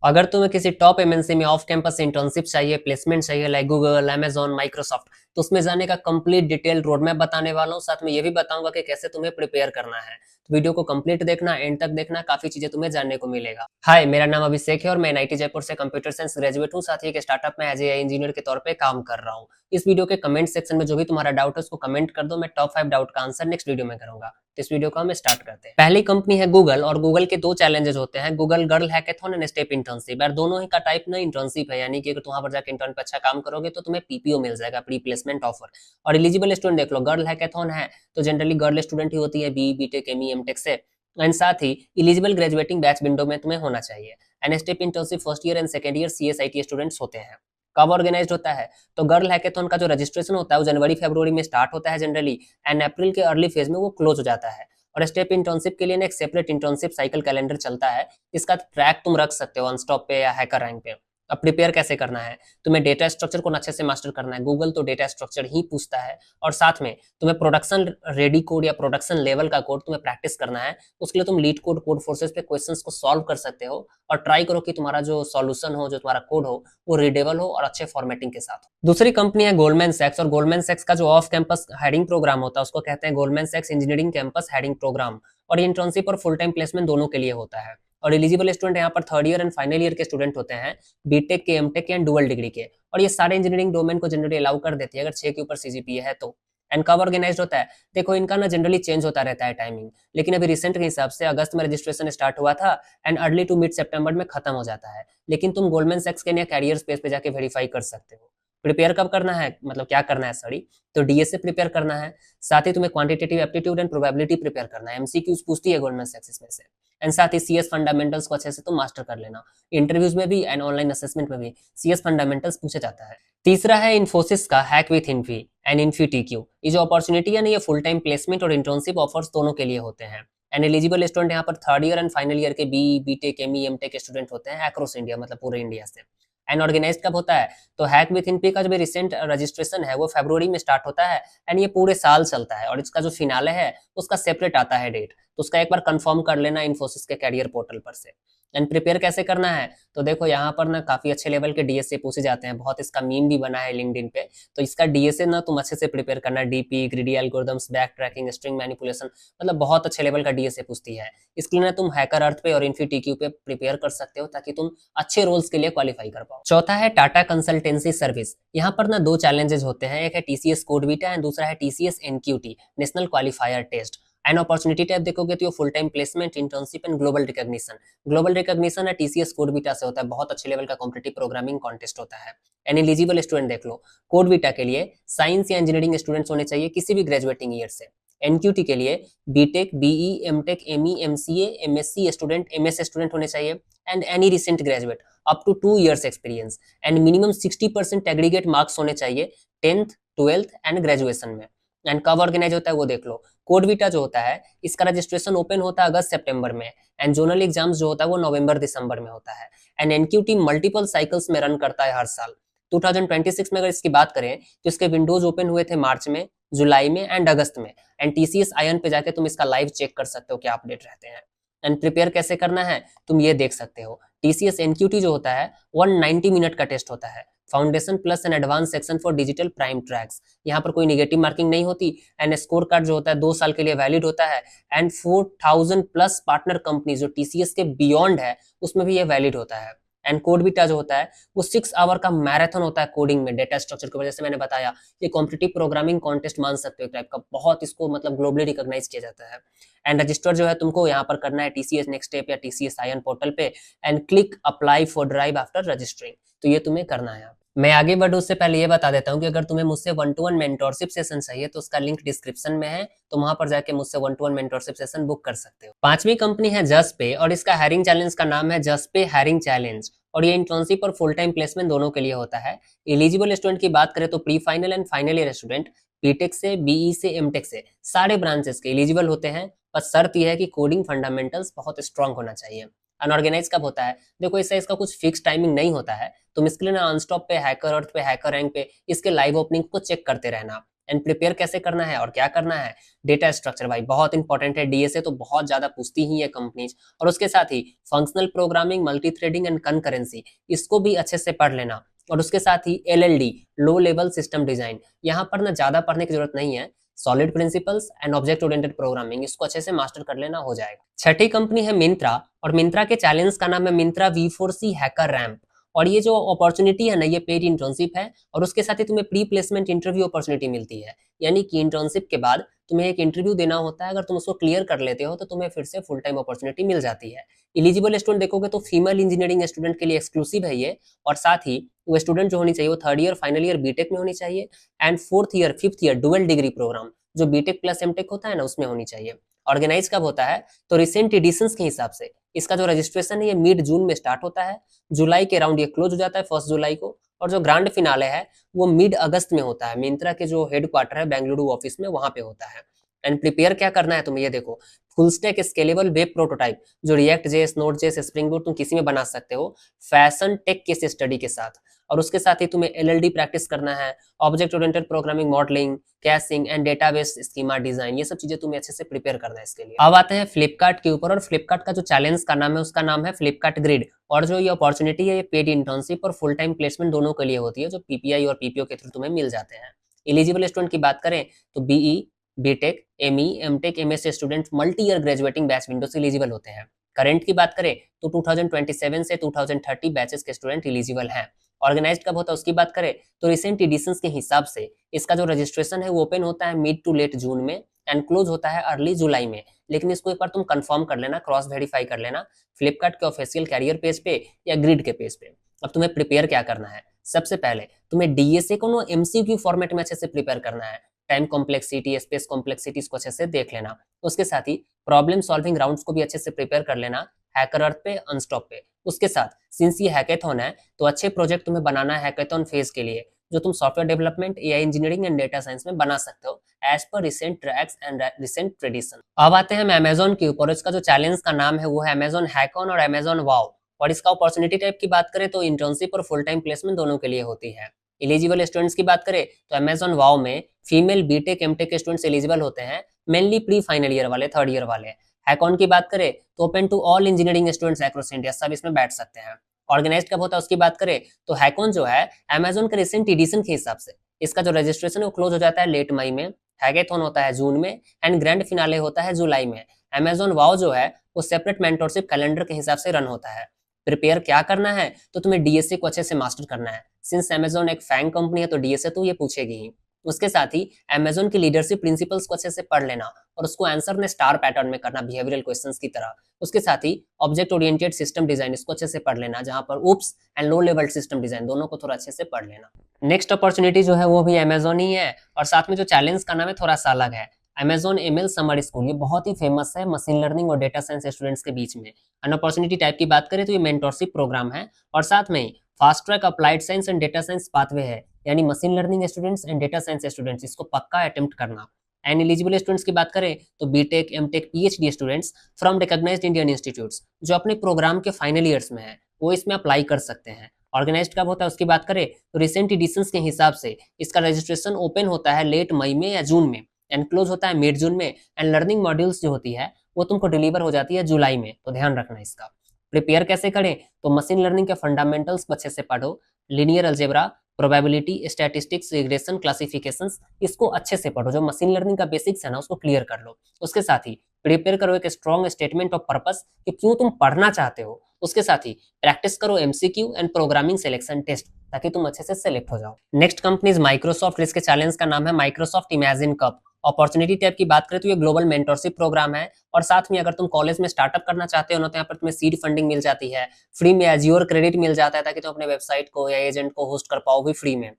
अगर तुम्हें किसी टॉप एमएनसी में ऑफ कैंपस इंटर्नशिप चाहिए, प्लेसमेंट चाहिए, लाइक गूगल, अमेजॉन, माइक्रोसॉफ्ट, तो उसमें जाने का कंप्लीट डिटेल रोड मैप बताने वाला हूँ। साथ में ये भी बताऊंगा कि कैसे तुम्हें प्रिपेयर करना है। तो वीडियो को कंप्लीट देखना, एंड तक देखना, काफी चीजें तुम्हें जानने को मिलेगा। हाय, मेरा नाम अभिषेक है और मैं एनआईटी जयपुर से कंप्यूटर साइंस ग्रेजुएट हूँ। साथ ही एक स्टार्टअप में एज ए इंजीनियर के तौर पर काम कर रहा हूँ। इस वीडियो के कमेंट सेक्शन में जो भी तुम्हारा डाउट है उसको कमेंट कर दो। मैं टॉप 5 डाउट का आंसर नेक्स्ट वीडियो में करूंगा। तो इस वीडियो को हम स्टार्ट करते हैं। पहली कंपनी है गूगल, और गूगल के दो चैलेंजेस होते हैं, Google girl hackathon and step internship. यार दोनों ही का टाइप ना इंटर्नशिप है, यानी कि अगर तुम वहां पर जाकर इंटर्न पे अच्छा काम करोगे तो तुम्हें पीपीओ मिल जाएगा, प्री प्लेसमेंट ऑफर। और एलिजिबल स्टूडेंट देख लो, गर्ल हैकेथॉन है तो जनरली गर्ल स्टूडेंट ही होती है, बी बीटेक एमई एमटेक से। एंड साथ ही एलिजिबल ग्रेजुएटिंग बैच विंडो में तुम्हें होना चाहिए। And step internship first year and second year CSIT students होते हैं। कब ऑर्गेनाइज होता है? तो गर्ल हैकेथॉन का जो रजिस्ट्रेशन होता है वो जनवरी फरवरी में स्टार्ट होता है जनरली, एंड अप्रैल के अर्ली फेज में वो क्लोज हो जाता है। और स्टेप इंटर्नशिप के लिए ना एक सेपरेट इंटर्नशिप साइकिल कैलेंडर चलता है, इसका ट्रैक तुम रख सकते हो ऑनस्टॉप पे या हैकर रैंक पे। अब प्रिपेयर कैसे करना है? तुम्हें डेटा स्ट्रक्चर को अच्छे से मास्टर करना है। गूगल तो डेटा स्ट्रक्चर ही पूछता है, और साथ में तुम्हें प्रोडक्शन रेडी कोड या प्रोडक्शन लेवल का कोड तुम्हें प्रैक्टिस करना है। उसके लिए तुम लीड कोड, कोड फोर्सेस पे क्वेश्चंस को सॉल्व कर सकते हो, और ट्राई करो कि तुम्हारा जो सॉल्यूशन हो, जो तुम्हारा कोड हो, वो रीडेबल हो और अच्छे फॉर्मेटिंग के साथ हो। दूसरी कंपनी है गोल्डमैन सैक्स, और गोल्डमैन सैक्स का जो ऑफ कैंपस हायरिंग प्रोग्राम होता है उसको कहते हैं गोल्डमैन सैक्स इंजीनियरिंग कैंपस हायरिंग प्रोग्राम। और इंटर्नशिप और फुल टाइम प्लेसमेंट दोनों के लिए होता है। और एलिजिबल स्टूडेंट यहाँ पर third year and final year के स्टूडेंट होते हैं, बीटेक के, एमटेक या डुअल डिग्री के। और ये सारे इंजीनियरिंग डोमेन को जनरली अलाउ कर देती है अगर 6 के ऊपर सीजीपीए है तो। एंड कब ऑर्गेनाइज होता है? देखो इनका ना जनरली चेंज होता रहता है टाइमिंग, लेकिन अभी रिसेंट के हिसाब से अगस्त में रजिस्ट्रेशन स्टार्ट हुआ था एंड अर्ली टू मिड सितंबर में खत्म हो जाता है। लेकिन तुम गोल्डमैन सैक्स के लिए कैरियर स्पेस पे जाके वेरीफाई कर सकते हो। प्रिपेयर कब करना है, मतलब क्या करना है, सॉरी, तो डीएस से प्रिपेयर करना है। साथ ही तुम्हें quantitative aptitude and probability prepare करना है, एमसीक्यूज पूछती है गोल्डमैन सैक्स इसमें से। एंड साथ ही सीएस फंडामेंटल्स को अच्छे से तुम मास्टर कर लेना। इंटरव्यूज में भी एंड ऑनलाइन असेसमेंट में भी सीएस फंडामेंटल्स पूछा जाता है। तीसरा है इन्फोसिस का hack with Infy and Infy TQ. ये जो अपॉर्चुनिटी है ना, ये फुल टाइम प्लेसमेंट और इंटर्नशिप ऑफर्स दोनों के लिए होते हैं। एंड एलिजिबल स्टूडेंट यहाँ पर third year and final year के बीटेक एमई एमटेक स्टूडेंट होते हैं अक्रॉस इंडिया, मतलब पूरे इंडिया से। एंड ऑर्गेनाइज कब होता है? तो हैक विथ इनपी का जो रिसेंट रजिस्ट्रेशन है वो फरवरी में स्टार्ट होता है, एंड ये पूरे साल चलता है। और इसका जो फिनाले है उसका सेपरेट आता है डेट, तो उसका एक बार कंफर्म कर लेना इन्फोसिस के कैरियर पोर्टल पर से। एंड प्रिपेयर कैसे करना है? तो देखो यहाँ पर ना काफी अच्छे लेवल के डीएसए पूछे जाते हैं, बहुत इसका मीम भी बना है लिंक्डइन पे। तो इसका डीएसए ना तुम अच्छे से प्रिपेयर करना, DP, greedy algorithms, back tracking, string manipulation, मतलब बहुत अच्छे लेवल का डीएसए पूछती है। इसके लिए ना तुम हैकर अर्थ पे और इन्फीटीक्यू पे प्रिपेयर कर सकते हो, ताकि तुम अच्छे रोल्स के लिए क्वालिफाई कर पाओ। चौथा है टाटा कंसल्टेंसी सर्विस। यहाँ पर ना दो चैलेंजेस होते हैं, एक है टीसीएस कोड बीटा एंड दूसरा है TCS NQT, national qualifier test. And opportunity tab देखोगे तो full time placement, internship and global recognition. Global recognition है टीसीएस कोड बीटा से होता है, बहुत अच्छे लेवल का कॉम्पिटिटिव प्रोग्रामिंग कॉन्टेस्ट होता है। एंड एलिजिबल स्टूडेंट देख लो, कोड बीटा के लिए साइंस या इंजीनियरिंग स्टूडेंट्स होने चाहिए किसी भी ग्रेजुएटिंग ईयर से। एनक्यूटी के लिए BTech, BE, MTech, ME, MCA, MSc student, MS student होने चाहिए, and any recent graduate up to 2 years experience. And minimum 60% aggregate marks होने चाहिए 10th, 12th एंड ग्रेजुएशन में। एंड कब ऑर्गेनाइज होता है वो देख लो। कोड बीटा जो होता है इसका रजिस्ट्रेशन ओपन होता है अगस्त सितंबर में, एंड जोनल एग्जाम्स जो होता है वो नवंबर दिसंबर में होता है। एंड एनक्यूटी मल्टीपल साइकिल्स में रन करता है हर साल। 2026 में अगर इसकी बात करें तो इसके विंडोज ओपन हुए थे मार्च में, जुलाई में एंड अगस्त में। एंड टीसीएस आयन पे जाके तुम इसका लाइव चेक कर सकते हो क्या अपडेट रहते हैं। एंड प्रिपेयर कैसे करना है तुम ये देख सकते हो। टीसीएस एनक्यूटी जो होता है 190 मिनट का टेस्ट होता है, foundation plus and advance section for digital prime tracks. यहाँ पर कोई नेगेटिव मार्किंग नहीं होती। एंड स्कोर कार्ड जो होता है 2 साल के लिए वैलिड होता है। एंड 4000 प्लस पार्टनर कंपनी जो टीसीएस के बियॉन्ड है उसमें भी ये वैलिड होता है। एंड कोड बीटा जो होता है वो 6 आवर का मैराथन होता है कोडिंग में, डेटा स्ट्रक्चर की वजह से मैंने बताया। ये कॉम्पिटिटिव प्रोग्रामिंग कॉन्टेस्ट मान सकते हो टाइप का, बहुत इसको मतलब ग्लोबली रिकॉग्नाइज किया जाता है। एंड रजिस्टर जो है तुमको यहाँ पर करना है टीसीएस नेक्स्ट स्टेप या टीसीएस आयन पोर्टल पे, and click apply for drive after registering. तो ये तुम्हें करना है। मैं आगे बढ़ूं उससे पहले ये बता देता हूँ कि अगर तुम्हें मुझसे 1-to-1 मेंटोरशिप सेशन चाहिए तो उसका लिंक डिस्क्रिप्शन में है, तो वहां पर जाके मुझसे 1-to-1 मेंटोरशिप सेशन बुक कर सकते हो। पांचवी कंपनी है जसपे, और इसका हायरिंग चैलेंज का नाम है जसपे हायरिंग चैलेंज। और ये इंटर्नशिप और फुल टाइम प्लेसमेंट दोनों के लिए होता है। एलिजिबल स्टूडेंट की बात करें तो pre final and final year student BTech से, बीई से, एमटेक से, सारे ब्रांचेस के एलिजिबल होते हैं। बस शर्त यह है कि कोडिंग फंडामेंटल्स बहुत स्ट्रांग होना चाहिए। अनऑर्गेनाइज कब होता है? देखो इसका कुछ फिक्स टाइमिंग नहीं होता है, तुम इसके लिए ना अनस्टॉप पे, हैकर अर्थ पे, हैकर रैंक पे इसके लाइव ओपनिंग को चेक करते रहना। एंड प्रिपेयर कैसे करना है और क्या करना है। डेटा स्ट्रक्चर भाई बहुत इंपॉर्टेंट है, डीएसए तो बहुत ज्यादा पूछती ही है कंपनीज। और उसके साथ ही functional programming, multi threading and concurrency, इसको भी अच्छे से पढ़ लेना। और उसके साथ ही LLD, low level system design, यहाँ पर ना ज्यादा पढ़ने की जरूरत नहीं है। SOLID principles and object oriented programming, इसको अच्छे से मास्टर कर लेना, हो जाएगा। छठी कंपनी है मिंत्रा, और मिंत्रा के चैलेंज का नाम है मिंत्रा V4C हैकर रैंप। और ये जो अपॉर्चुनिटी है ना, ये पेड इंटर्नशिप है, और उसके साथ ही तुम्हें प्री प्लेसमेंट इंटरव्यू अपॉर्चुनिटी मिलती है। यानी कि इंटर्नशिप के बाद तुम्हें एक इंटरव्यू देना होता है, अगर तुम उसको क्लियर कर लेते हो तो तुम्हें फिर से फुल टाइम अपॉर्चुनिटी मिल जाती है। एलिजिबल स्टूडेंट देखोगे तो फीमेल इंजीनियरिंग स्टूडेंट के लिए एक्सक्लूसिव है ये, और साथ ही वो स्टूडेंट जो होनी चाहिए वो third year final year BTech में होनी चाहिए, and fourth year fifth year dual degree program जो बीटेक प्लस एमटेक होता है ना, उसमें होनी चाहिए। ऑर्गेनाइज कब होता है, तो रिसेंट एडिशंस के हिसाब से इसका जो रजिस्ट्रेशन है ये मिड जून में स्टार्ट होता है, जुलाई के राउंड ये क्लोज हो जाता है 1 जुलाई को, और जो ग्रांड फिनाले है वो मिड अगस्त में होता है, मिंत्रा के जो हेडक्वार्टर है बेंगलुरु ऑफिस में, वहां पे होता है। एंड प्रिपेयर क्या करना है तुम्हें, ये देखो, full stack scalable web prototype जो React JS, Node JS, Spring Boot तुम किसी में बना सकते हो, फैशन टेक केस स्टडी के साथ। और उसके साथ ही तुम्हें एलएलडी प्रैक्टिस करना है, object oriented programming, modelling, caching and database schema design, ये सब चीजें तुम्हें अच्छे से प्रिपेयर करना है इसके लिए। अब आते हैं फ्लिपकार्ट के ऊपर, और फ्लिपकार्ट का जो चैलेंज का नाम है उसका नाम है फ्लिपकार्ट ग्रिड। और जो ये अपॉर्चुनिटी है ये पेड इंटर्नशिप और फुल टाइम प्लेसमेंट दोनों के लिए होती है, जो पीपीआई और पीपीओ के थ्रू तुम्हें मिल जाते हैं। एलिजिबल स्टूडेंट की बात करें तो BE, BTech, ME, MTech, MSc student multi year graduating batch window से एलिजिबल होते हैं। करंट की बात करें तो 2027 से 2030 बैचेस के स्टूडेंट एलिजिबल हैं। ऑर्गेनाइज्ड कब होता है उसकी बात करें तो रिसेंट एडिशंस के हिसाब से इसका जो रजिस्ट्रेशन है वो ओपन होता है मिड टू लेट जून में, एंड क्लोज होता है अर्ली जुलाई में। लेकिन इसको एक बार तुम कंफर्म कर लेना, क्रॉस वेरीफाई कर लेना फ्लिपकार्ट के ऑफिशियल कैरियर पेज पे या ग्रिड के पेज पे। अब तुम्हें प्रिपेयर क्या करना है, सबसे पहले तुम्हें डीएसए को एमसीक्यू फॉर्मेट में अच्छे से प्रिपेयर करना है। टाइम कॉम्प्लेक्सिटी, स्पेस कॉम्प्लेक्सिटी को अच्छे से देख लेना। उसके साथ ही प्रॉब्लम सॉल्विंग राउंड्स को भी अच्छे से प्रिपेयर कर लेना, हैकर अर्थ पे, अनस्टॉप पे। उसके साथ सिंस ये हैकेथॉन है तो अच्छे प्रोजेक्ट तुम्हें बनाना है हैकेथॉन फेज के लिए, जो तुम software development, AI engineering and data science में बना सकते हो एज पर recent tracks and recent tradition. अब आते हैं अमेजोन के ऊपर, इसका जो चैलेंज का नाम है वो है अमेजोन हैकॉन और अमेजोन वाओ। और इसका अपॉर्चुनिटी टाइप की बात करें तो इंटर्नशिप और फुल टाइम प्लेसमेंट दोनों के लिए होती है। एलिजिबल स्टूडेंट्स की बात करें तो अमेजोन वाओ में फीमेल बीटेक एमटेक के स्टूडेंट्स एलिजिबल होते हैं, मेनली प्री फाइनल ईयर वाले, थर्ड ईयर वाले। हैकॉन की बात करें तो open to all engineering students across India, सब इसमें बैठ सकते हैं। ऑर्गेनाइज्ड कब होता है उसकी बात करें तो हैकॉन जो है अमेजोन के रिसेंट एडिशन के हिसाब से इसका जो रजिस्ट्रेशन है वो क्लोज हो जाता है लेट मई में, हैकेथॉन होता है जून में, एंड ग्रैंड फिनाले होता है जुलाई में। अमेजोन वाओ जो है वो सेपरेट मेंटरशिप कैलेंडर के हिसाब से रन होता है। प्रिपेयर क्या करना है तो तुम्हें डीएसए को अच्छे से मास्टर करना है, सिंस अमेजोन एक फैंग कंपनी है तो डीएसए तो ये पूछेगी ही। उसके साथ ही अमेजोन की लीडरशिप प्रिंसिपल्स को अच्छे से पढ़ लेना, और उसको आंसर ने स्टार पैटर्न में करना, बिहेवियरल क्वेश्चंस की तरह। उसके साथ ही ऑब्जेक्ट ओरिएंटेड सिस्टम डिजाइन, इसको अच्छे से पढ़ लेना, जहां पर OOPS and low level system design दोनों को थोड़ा अच्छे से पढ़ लेना। नेक्स्ट अपॉर्चुनिटी जो है वो भी अमेजोन ही है, और साथ में जो चैलेंज का नाम है थोड़ा सा अलग है, अमेजोन एमएल समर स्कूल। ये बहुत ही फेमस है मशीन लर्निंग और डेटा साइंस स्टूडेंट्स के बीच में। अन अपॉर्चुनिटी टाइप की बात करें तो ये मेंटरशिप प्रोग्राम है, और साथ में fast track applied science and data science pathway है, यानी machine learning students and data science students इसको पक्का अटेम्प्ट करना। एंड एलिजिबल स्टूडेंट्स की बात करें तो BTech, MTech, PhD students from recognized Indian institutes जो अपने प्रोग्राम के फाइनल ईयर्स में है वो इसमें अप्लाई कर सकते हैं। ऑर्गेनाइज्ड कब होता है उसकी बात करें तो रिसेंट एडिशंस के हिसाब से इसका रजिस्ट्रेशन ओपन होता है लेट मई में या जून में, एंड क्लोज होता है मिड जून में, एंड लर्निंग मॉड्यूल्स जो होती है वो तुमको डिलीवर हो जाती है जुलाई में, तो ध्यान रखना इसका। प्रिपेयर कैसे करें तो मशीन लर्निंग के फंडामेंटल्स को अच्छे से पढ़ो, linear algebra, probability, statistics, regression, classifications, इसको अच्छे से पढ़ो, जो मशीन लर्निंग का बेसिक्स है ना उसको क्लियर कर लो। उसके साथ ही प्रिपेयर करो एक स्ट्रॉन्ग स्टेटमेंट ऑफ पर्पस कि क्यों तुम पढ़ना चाहते हो। उसके साथ ही प्रैक्टिस करो MCQ and programming selection test, ताकि तुम अच्छे से सिलेक्ट हो जाओ। नेक्स्ट कंपनी इज माइक्रोसॉफ्ट, इसके चैलेंज का नाम है Microsoft Imagine Cup. Opportunity type की बात करें तो ये ग्लोबल मेंटरशिप प्रोग्राम है, और साथ में अगर तुम कॉलेज में स्टार्टअप करना चाहते हो ना तो यहाँ पर तुम्हें सीड फंडिंग मिल जाती है, फ्री में एज्योर क्रेडिट मिल जाता है, ताकि तुम अपने वेबसाइट को या एजेंट को होस्ट कर पाओ भी फ्री में।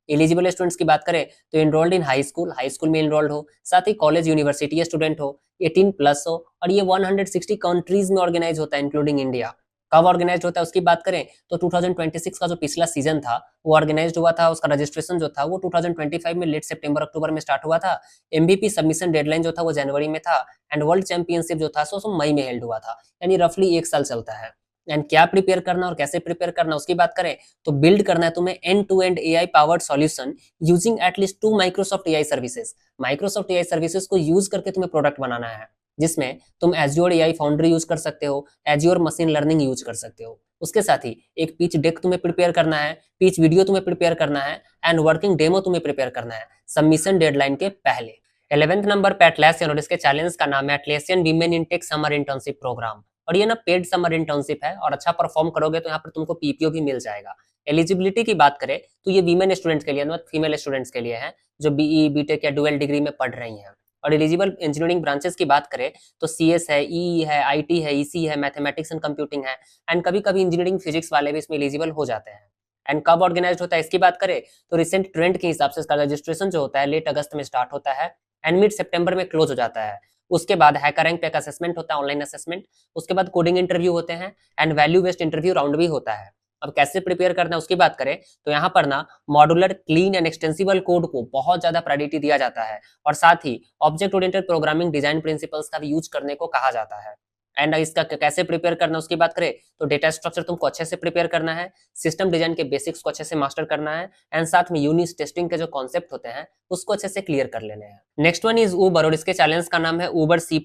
एलिजिबल स्टूडेंट्स की बात करें तो इनरोल्ड इन हाई स्कूल में इनरोल्ड हो, साथ ही कॉलेज यूनिवर्सिटी स्टूडेंट हो, 18+ हो, और ये 160 कंट्रीज में ऑर्गेनाइज होता है इंक्लूडिंग इंडिया। कब ऑर्गेनाइज होता है उसकी बात करें तो 2026 का जो पिछला सीजन था वो ऑर्गेनाइज हुआ था, उसका रजिस्ट्रेशन जो था वो 2025 में लेट सितंबर अक्टूबर में स्टार्ट हुआ था। एमवीपी सबमिशन डेडलाइन जो था वो जनवरी में था, एंड वर्ल्ड चैंपियनशिप जो था सो मई में हेल्ड हुआ था, यानी रफली 1 साल चलता है। एंड क्या प्रिपेयर करना और कैसे प्रिपेयर करना उसकी बात करें तो बिल्ड करना है तुम्हें end to end AI powered solution using at least 2 Microsoft AI services. Microsoft AI services को यूज करके तुम्हें प्रोडक्ट बनाना है, जिसमें तुम एज्योर एआई फाउंड्री यूज कर सकते हो, एज्योर मशीन लर्निंग यूज कर सकते हो। उसके साथ ही एक पिच डेक तुम्हें प्रिपेयर करना है, पिच वीडियो तुम्हें प्रिपेयर करना है एंड वर्किंग डेमो तुम्हें प्रिपेयर करना है सबमिशन डेडलाइन के पहले। 11th नंबर पे एटलासियन और इसके चैलेंज का नाम है Atlassian women in tech summer internship program. और ये ना पेड समर इंटर्नशिप है और अच्छा परफॉर्म करोगे तो यहाँ पर तुमको पीपीओ भी मिल जाएगा। एलिजिबिलिटी की बात करें तो ये वीमेन स्टूडेंट्स के लिए मतलब फीमेल स्टूडेंट्स के लिए है जो बीई बीटेक या डुअल डिग्री में पढ़ रही हैं। और एलिजिबल इंजीनियरिंग ब्रांचेस की बात करें तो सीएस है, ई है, आईटी है, ईसी है, मैथमेटिक्स एंड कंप्यूटिंग है एंड कभी कभी इंजीनियरिंग फिजिक्स वाले भी इसमें एलिजिबल हो जाते हैं। एंड कब ऑर्गेनाइज होता है इसकी बात करें तो रिसेंट ट्रेंड के हिसाब से इसका रजिस्ट्रेशन जो होता है लेट अगस्त में स्टार्ट होता है एंड मिड सितंबर में क्लोज हो जाता है। उसके बाद हैकर रैंक पे एक असेसमेंट होता है, ऑनलाइन असेसमेंट। उसके बाद कोडिंग इंटरव्यू होते हैं and value based interview round भी होता है। अब कैसे प्रिपेयर करना है उसकी बात करें तो यहाँ पर ना modular clean and extensible code को बहुत ज्यादा प्रायोरिटी दिया जाता है और साथ ही object oriented programming design principles का भी यूज करने को कहा जाता है। एंड इसका कैसे प्रिपेयर करना उसकी बात करें तो डेटा स्ट्रक्चर तुमको अच्छे से प्रिपेयर करना है, सिस्टम डिजाइन के बेसिक्स को अच्छे से मास्टर करना है एंड साथ में यूनिट टेस्टिंग के जो कॉन्सेप्ट होते हैं उसको अच्छे से क्लियर कर लेने हैं। नेक्स्ट वन इज ऊबर और इसके चैलेंज का नाम है ऊबर C++।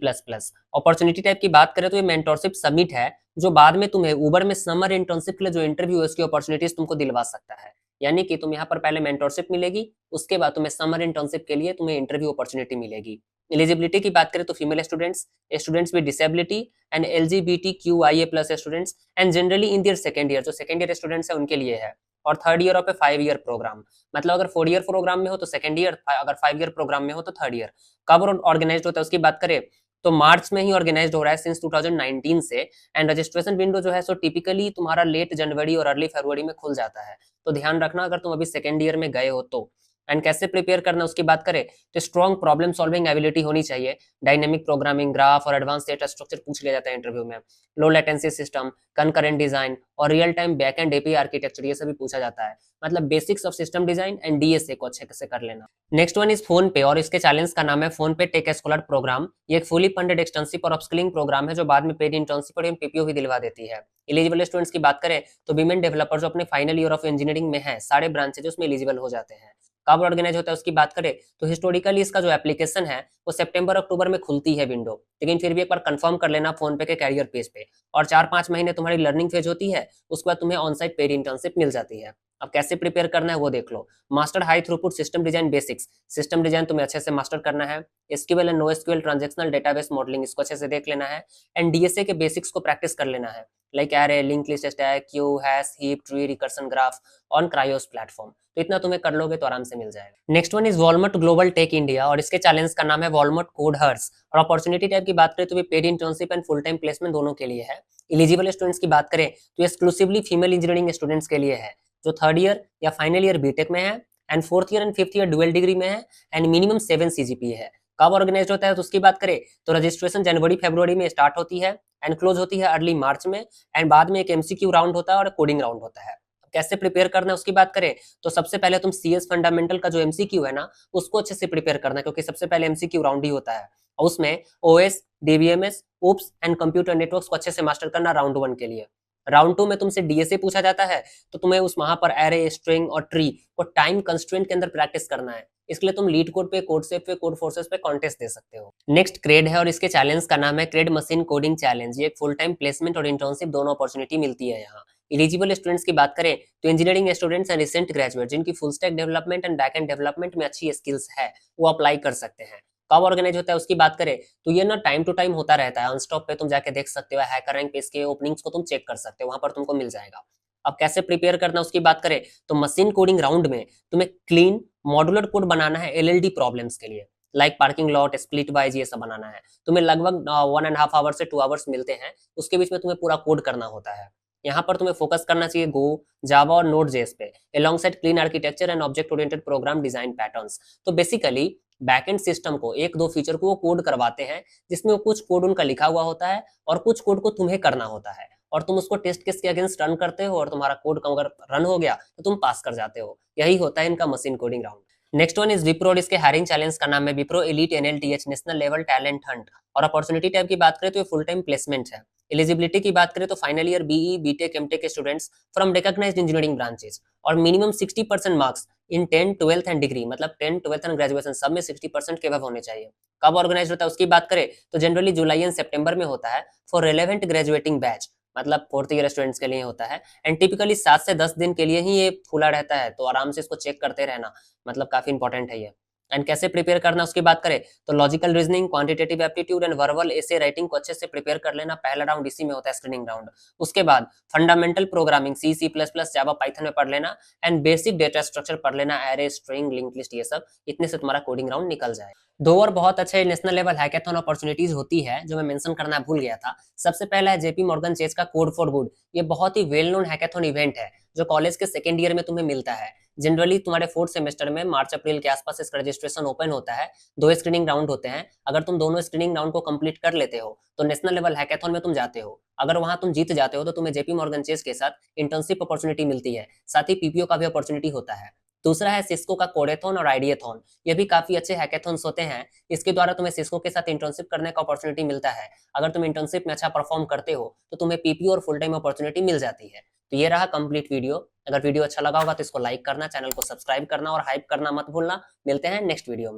अपॉर्चुनिटी टाइप की बात करें तो ये मेंटोरशिप समिट है जो बाद में तुम्हें ऊबर में समर इंटर्नशिप के लिए जो इंटरव्यू है उसकी अपॉर्चुनिटीज तुमको दिलवा सकता है। यानी कि तुम यहाँ पर पहले मेंटोरशिप मिलेगी, उसके बाद तुम्हें समर इंटर्नशिप के लिए तुम्हें इंटरव्यू अपॉर्चुनिटी मिलेगी। एलिजिबिलिटी की बात करें तो female students, students with disability and LGBTQIA+ students and generally in their second year, जो सेकंड ईयर स्टूडेंट्स है उनके लिए है। और third year of a 5 year program, मतलब अगर 4 ईयर प्रोग्राम में हो तो सेकंड ईयर, अगर 5 ईयर प्रोग्राम में हो तो थर्ड ईयर। कब ऑर्गेनाइज होता है उसकी बात करें तो मार्च में ही ऑर्गेनाइज हो रहा है सिंस 2019 से एंड रजिस्ट्रेशन विंडो जो है सो टिपिकली तुम्हारा लेट जनवरी और अर्ली फरवरी में खुल जाता है। तो ध्यान रखना अगर तुम अभी सेकंड ईयर में गए हो तो। एंड कैसे प्रिपेयर करना उसकी बात करें तो स्ट्रॉन्ग प्रॉब्लम सॉल्विंग एबिलिटी होनी चाहिए, डायनेमिक प्रोग्रामिंग, ग्राफ और एडवांस डेटा स्ट्रक्चर पूछ लिया जाता है इंटरव्यू में, low latency system, concurrent design और real time back end API architecture ये सभी पूछा जाता है। मतलब basics of system design and DSA को अच्छे से कर लेना। नेक्स्ट वन इज फोन पे और इसके चैलेंज का नाम है फोन पे टेक स्कॉलर प्रोग्राम। ये एक फुली फंडेड एक्सटेंसिव और अपस्किलिंग प्रोग्राम है जो बाद में पेड इंटर्नशिप और पीपीओ भी दिलवा देती है। एलिजिबल स्टूडेंट्स की बात करें तो विमेन डेवलपर जो अपने फाइनल ईयर ऑफ इंजीनियरिंग में है, सारे ब्रांचेज उसमें एलिजिबल हो जाते हैं। कब ऑर्गेनाइज होता है उसकी बात करें तो हिस्टोरिकली इसका जो एप्लीकेशन है वो सितंबर अक्टूबर में खुलती है विंडो, लेकिन फिर भी एक बार कंफर्म कर लेना फोन पे के कैरियर पेज पे। और 4-5 महीने तुम्हारी लर्निंग फेज होती है, उसके बाद तुम्हें ऑन साइट पेड इंटर्नशिप मिल जाती है। अब कैसे प्रिपेयर करना है वो देख लो। Master high throughput system design basics, system design तुम्हें अच्छे से मास्टर करना है। SQL and NoSQL transactional database modelling इसको अच्छे से देख लेना है एंड डीएसए के बेसिक्स को प्रैक्टिस कर लेना है, like array, link list stack, queue, hash, heap, tree, recursion graph on क्रायोस प्लेटफॉर्म। तो इतना तुम्हें कर लोगे तो आराम से मिल जाएगा। Next one is Walmart global tech India और इसके चैलेंज का नाम है वॉलमार्ट कोड हर्स। और अपॉर्चुनिटी टाइप की बात करें तो ये paid internship and full time placement दोनों के लिए है। एलिजिबल स्टूडेंट्स की बात करें तो एक्सक्लूसिवली फीमेल इंजीनियरिंग स्टूडेंट्स के लिए है जो थर्ड ईयर या फाइनल ईयर बीटेक में है and fourth year and fifth year dual degree में है एंड मिनिमम 7 सीजीपीए है। कब ऑर्गेनाइज होता है तो उसकी बात करें तो रजिस्ट्रेशन जनवरी फरवरी में स्टार्ट होती है एंड क्लोज होती है अर्ली मार्च में एंड बाद में एक एमसीक्यू राउंड होता है और कोडिंग राउंड होता है। कैसे प्रिपेयर करना है उसकी बात करें तो सबसे पहले तुम सीएस फंडामेंटल का जो एमसीक्यू है ना उसको अच्छे से प्रिपेयर करना है, क्योंकि सबसे पहले एमसीक्यू राउंड ही होता है और उसमें OS, DBMS, OOPS and computer networks को अच्छे से मास्टर करना राउंड 1 के लिए। राउंड 2 में तुमसे डीएसए पूछा जाता है तो तुम्हें उस वहां पर एरे, स्ट्रिंग और ट्री को टाइम कंस्ट्रेंट के अंदर प्रैक्टिस करना है। इसके लिए तुम लीड कोड पे, कोड सेफ पे, कोड फोर्सेस पे कॉन्टेस्ट दे सकते हो। नेक्स्ट क्रेड है और इसके चैलेंज का नाम है क्रेड मशीन कोडिंग चैलेंज। ये एक फुल टाइम प्लेसमेंट और इंटर्नशिप दोनों अपॉर्चुनिटी मिलती है यहाँ। एलिजिबल स्टूडेंट्स की बात करें तो engineering students and recent graduate जिनकी full stack development and back end development में अच्छी स्किल्स है वो अप्लाई कर सकते हैं। कब ऑर्गेनाइज होता है उसकी बात करें तो ये ना टाइम टू टाइम होता रहता है। अनस्टॉप पे तुम जाके देख सकते हो, हैकर रैंक पे इसके ओपनिंग्स को तुम चेक कर सकते हो, वहां पर तुमको मिल जाएगा। अब कैसे प्रिपेयर करना उसकी बात करें तो मशीन कोडिंग राउंड में तुम्हें क्लीन मॉड्यूलर कोड बनाना है एलएलडी प्रॉब्लम्स के लिए, like parking lot, split wise, ये सब बनाना है। तुम्हें लगभग 1.5 आवर्स से 2 आवर्स मिलते हैं, उसके बीच में तुम्हें पूरा कोड करना होता है। यहाँ पर तुम्हें फोकस करना चाहिए गो, जावा और नोड जेएस पे along side clean architecture and object oriented program design patterns. तो बेसिकली बैकएंड सिस्टम को 1-2 फीचर को वो कोड करवाते हैं जिसमें कुछ कोड उनका लिखा हुआ होता है और कुछ कोड को तुम्हें करना होता है और तुम उसको टेस्ट केस के अगेंस्ट रन करते हो और तुम्हारा कोड अगर रन हो गया तो तुम पास कर जाते हो। यही होता है इनका machine coding round. Next one is Wipro और इसके हायरिंग चैलेंज का नाम है Wipro Elite NLTH national level talent hunt. और अपॉर्चुनिटी टाइप की बात करें तो ये फुल टाइम प्लेसमेंट है। एलिजिबिलिटी की बात करें तो final year BE BTech MTech के students from recognised engineering branches और minimum 60% marks in 10 12th and degree, मतलब 10 12th एंड ग्रेजुएशन सब में 60% के अबव होने चाहिए। कब ऑर्गेनाइज होता है उसकी बात करें तो जनरली जुलाई एंड सितंबर में होता है फॉर रेलेवेंट ग्रेजुएटिंग बैच, मतलब फोर्थ ईयर स्टूडेंट्स के लिए होता है। एंड टिपिकली 7 से 10 दिन के लिए ही ये खुला रहता है, तो आराम से इसको चेक करते रहना, मतलब काफी इंपॉर्टेंट है ये। एंड कैसे प्रिपेयर करना उसकी बात करें तो logical reasoning, quantitative aptitude and verbal essay writing को अच्छे से प्रिपेयर कर लेना। पहला राउंड इसी में होता है, स्क्रीनिंग राउंड। उसके बाद fundamental programming C C plus plus Java Python में पढ़ लेना एंड बेसिक डेटा स्ट्रक्चर पढ़ लेना, एरे स्ट्रिंग लिंक लिस्ट, ये सब इतने से तुम्हारा कोडिंग राउंड निकल जाए। दो और बहुत अच्छे नेशनल लेवल हैकेथॉन अपॉर्चुनिटीज होती है जो मैं मेंशन करना भूल गया था। सबसे पहला है जेपी मॉर्गन चेस का कोड फॉर गुड। ये बहुत ही वेल नोन हैकेथॉन इवेंट है जो कॉलेज के सेकेंड ईयर में तुम्हें मिलता है। जनरली तुम्हारे फोर्थ सेमेस्टर में मार्च अप्रैल के आसपास इसका रजिस्ट्रेशन ओपन होता है। 2 स्क्रीनिंग राउंड होते हैं। अगर तुम दोनों स्क्रीनिंग राउंड को कंप्लीट कर लेते हो तो नेशनल लेवल हैकेथॉन में तुम जाते हो। अगर वहां तुम जीत जाते हो तो तुम्हें जेपी मॉर्गन चेस के साथ इंटर्नशिप अपॉर्चुनिटी मिलती है, साथ ही पीपीओ का भी अपॉर्चुनिटी होता है। दूसरा है सिस्को का कोडेथॉन और आइडियाथॉन। ये भी काफी अच्छे हैकेथॉन्स होते हैं। इसके द्वारा तुम्हें सिस्को के साथ इंटर्नशिप करने का अपॉर्चुनिटी मिलता है। अगर तुम इंटर्नशिप में अच्छा परफॉर्म करते हो तो तुम्हें पीपीओ और फुल टाइम अपॉर्चुनिटी मिल जाती है। तो ये रहा कंप्लीट वीडियो। अगर वीडियो अच्छा लगा होगा तो इसको लाइक करना, चैनल को सब्सक्राइब करना और हाइप करना मत भूलना। मिलते हैं नेक्स्ट वीडियो में।